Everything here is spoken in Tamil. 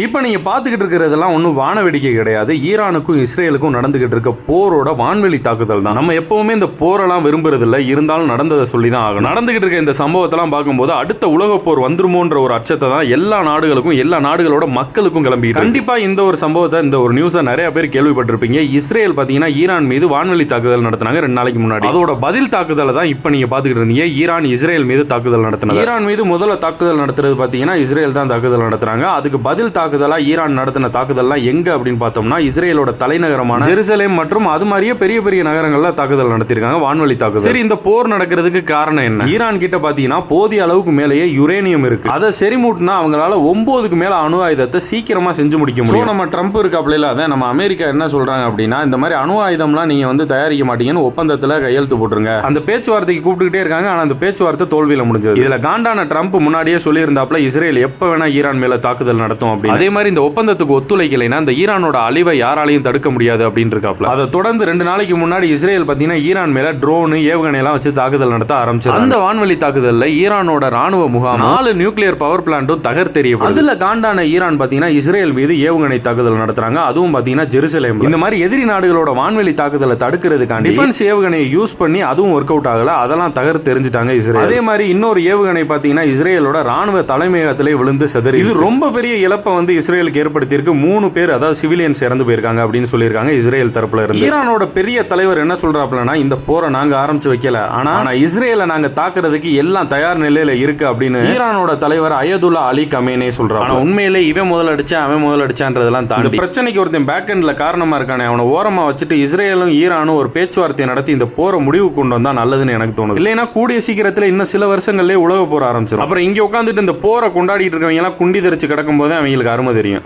இப்போ நீங்க பாத்துக்கிட்டு இருக்கிறதெல்லாம் ஒன்றும் வான வேடிக்கை கிடையாது. ஈரானுக்கும் இஸ்ரேலுக்கும் நடந்துகிட்டு இருக்க போரோட வான்வெளி தாக்குதல் தான். நம்ம எப்பவுமே இந்த போரெல்லாம் விரும்புறது இல்லை, இருந்தாலும் நடந்ததை சொல்லி தான் ஆகும். நடந்துகிட்டு இருக்க இந்த சம்பவத்தெல்லாம் பார்க்கும்போது அடுத்த உலக போர் வந்துருமோன்ற ஒரு அச்சத்தை தான் எல்லா நாடுகளுக்கும், எல்லா நாடுகளோட மக்களுக்கும் கிளம்பி. கண்டிப்பா இந்த ஒரு சம்பவத்தை, இந்த ஒரு நியூஸை நிறைய பேர் கேள்விப்பட்டிருப்பீங்க. இஸ்ரேல் பாத்தீங்கன்னா ஈரான் மீது வான்வெளி தாக்குதல் நடத்தினாங்க 2 நாளைக்கு முன்னாடி. அதோட பதில் தாக்குதலை தான் இப்போ நீங்க பாத்துக்கிட்டு இருந்தீங்க. ஈரான் இஸ்ரேல் மீது தாக்குதல் நடத்தினாங்க. ஈரான் மீது முதல்ல தாக்குதல் நடத்துறது பாத்தீங்கன்னா இஸ்ரேல் தான் தாக்குதல் நடத்துறாங்க. அதுக்கு பதில் ஈரான் நடத்தின தாக்குதல்லாம் எங்க அப்படின்னு பார்த்தோம்னா இஸ்ரேலோட தலைநகரமான ஜெருசலேம் மற்றும் அது மாதிரியே பெரிய பெரிய நகரங்கள்ல தாக்குதல் நடத்திருக்காங்க, வான்வெளி தாக்குதல். சரி, இந்த போர் நடக்கிறதுக்கு காரணம் என்ன? ஈரான் கிட்ட பாத்தீங்கன்னா போதிய அளவுக்கு மேலேயே யுரேனியம் இருக்கு. அதை செறிமூட்டினா அவங்களால 9க்கு மேல அணு ஆயுதத்தை சீக்கிரமா செஞ்சு முடிக்க முடியும். நம்ம ட்ரம்ப் இருக்காப்ல, அதை நம்ம அமெரிக்கா என்ன சொல்றாங்க அப்படின்னா, இந்த மாதிரி அணு ஆயுதம்லாம் நீங்க வந்து தயாரிக்க மாட்டீங்கன்னு ஒப்பந்தத்துல கையெழுத்து போட்டுருங்க. அந்த பேச்சுவார்த்தைக்கு கூப்பிட்டுக்கிட்டே இருக்காங்க. ஆனா அந்த பேச்சுவார்த்தை தோல்வியில முடிஞ்சது. இதுல காண்டான ட்ரம்ப் முன்னாடியே சொல்லி இருந்தாப்ல இஸ்ரேல் எப்ப வேணா ஈரான் மேல தாக்குதல் நடத்தும் அப்படின்னு. அதே மாதிரி இந்த ஒப்பந்தத்துக்கு ஒத்துழைக்கலைன்னா இந்த ஈரானோட அழிவை யாராலையும் தடுக்க முடியாது அப்படின்னு இருக்காப்ல. அதை தொடர்ந்து 2 நாளைக்கு முன்னாடி இஸ்ரேல் பாத்தீங்கன்னா ஈரான் மேல ட்ரோன், ஏவுகணை எல்லாம் வச்சு தாக்குதல் நடத்த ஆரம்பிச்சு. அந்த வான்வெளி தாக்குதல்ல ஈரானோட ராணுவ முகாம், 4 நியூக்ளியர் பவர் பிளான்ட்டும் தகர்த்தெறியப்படுது. அதுல காண்டான ஈரான் பாத்தீங்கன்னா இஸ்ரேல் மீது ஏவுகணை தாக்குதல் நடத்துறாங்க. அதுவும் பாத்தீங்கன்னா ஜெருசலேம். இந்த மாதிரி எதிரி நாடுகளோட வான்வெளி தாக்குதலை தடுக்கிறதுக்காண்டி டிஃபென்ஸ் ஏவுகணையை யூஸ் பண்ணி அதுவும் ஒர்க் அவுட் ஆகல. அதெல்லாம் தகர்த்து தெரிஞ்சுட்டாங்க இஸ்ரேல். அதே மாதிரி இன்னொரு ஏவுகணை பாத்தீங்கன்னா இஸ்ரேலோட ராணுவ தலைமையகத்திலே விழுந்து சிதறி. இது ரொம்ப பெரிய இழப்பை வந்து இஸ்ரேலுக்கு ஏற்படுத்தியிருக்கு. 3 பேர், அதாவது சிவிலியன்ஸ் இறந்து போயிருக்காங்க அப்படின்னு சொல்லியிருக்காங்க இஸ்ரேல் தரப்புல இருந்து. ஈரானோட பெரிய தலைவர் என்ன சொல்றாப்லனா, இந்த போரை நாங்க ஆரம்பிச்சு வைக்கல, ஆனா இஸ்ரேலை நாங்க தாக்குறதுக்கு எல்லாம் தயார் நிலையில இருக்கு அப்படின்னு ஈரானோட தலைவர் அயதுல்லா அலி கமேனே சொல்றாங்க. ஆனா உண்மையிலே இவன் முதல் அடிச்சா அவன் முதல் அடிச்சான்றதெல்லாம் தாண்டி இந்த பிரச்சனைக்கு ஒருத்தன் பேக் எண்ட்ல காரணமா இருக்கானே, அவனை ஓரமா வச்சுட்டு இஸ்ரேலும் ஈரானும் ஒரு பேச்சுவார்த்தை நடத்தி இந்த போரை முடிவு கொண்டு வந்தா நல்லதுன்னு எனக்கு தோணுது. இல்லைன்னா கூடிய சீக்கிரத்துல இன்னும் சில வருஷங்கள்லயே உலக போர் ஆரம்பிச்சிடும். அப்புறம் இங்க உட்காந்துட்டு இந்த போரை கொண்டாடிட்டு இருக்கவங்க எல்லாம் குண்டி தெரிச்சு கிடக்கும் போதே அவங்களுக்கு அருமை தெரியும்.